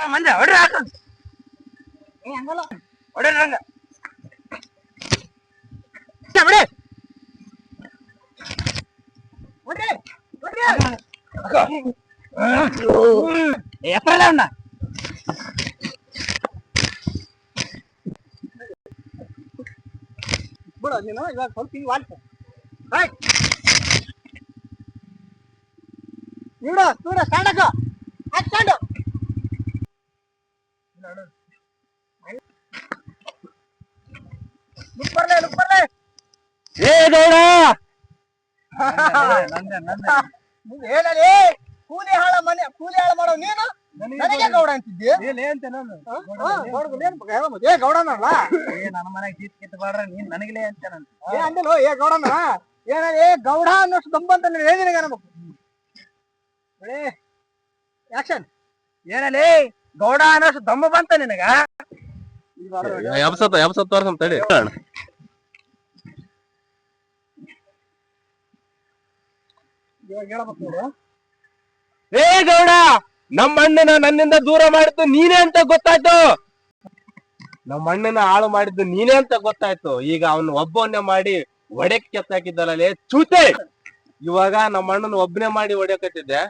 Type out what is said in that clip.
ಮಂದಿ ಹೊಡ್ರಿ ಹಾಕ ಹಂಗಲ್ಲ ಹೊಡ್ರಿ ಹಂಗ ಎಪ್ಪಲ್ಲ ಅವನ್ನ ಬಿಡು ನೀನು ಇವಾಗ ಸ್ವಲ್ಪ ಹಿಂಗ್ ವಾಲ್ಸು ನೋಡು ನೋಡ ಸ್ಟಾಂಡ್ ಹಾಕು ಸ್ಟಾಂಡು ಲುಕ್ ಬರ್ಲೆ ಏ ಗೌಡ ಹೇಳಲಿ ಕೂಲಿ ಹಾಳ ಮಾಡೋ ನೀನು ನನಗೆ ಗೌಡ ಅಂತಿದ್ದಿ ಏ ಗೌಡನಲ್ಲ ನನ್ನ ಮನೆಗೆ ಗೀತ್ ಕಿತ್ ಬಾಡ್ರ ನೀನ್ ನನಗಲೇ ಅಂತೇನಂತ ಏ ಅಂದಲು ಏ ಗೌಡನ ಏನೇ ಗೌಡ ಅನ್ನೋಷ್ಟು ದಮ್ಮಂತ ಹೇಳಿದಿನ ಅನ್ಬೇಕು ಆಕ್ಷನ್ ಏನಲ್ಲಿ ಗೌಡ ಅನ್ನೋಷ್ಟು ದಮ್ಮ ಬಂತ ನಿನಗ ಎಬ್ಸತ್ ವರ್ಷ ತಡಿ ಏ ಗೌಡ ನಮ್ಮ ಅಣ್ಣನ ನನ್ನಿಂದ ದೂರ ಮಾಡಿದ್ದು ನೀನೇ ಅಂತ ಗೊತ್ತಾಯ್ತು ನಮ್ಮ ಅಣ್ಣನ ಹಾಳು ಮಾಡಿದ್ದು ನೀನೇ ಅಂತ ಗೊತ್ತಾಯ್ತು ಈಗ ಅವನು ಒಬ್ಬವನ್ನೇ ಮಾಡಿ ಒಡೆಕ್ ಕೆತ್ತಾಕಿದ್ದಲ್ಲ ಚೂತೆ ಇವಾಗ ನಮ್ಮ ಅಣ್ಣನ ಒಬ್ಬನೇ ಮಾಡಿ ಹೊಡೆಯಕತ್ತಿದ್ದೆ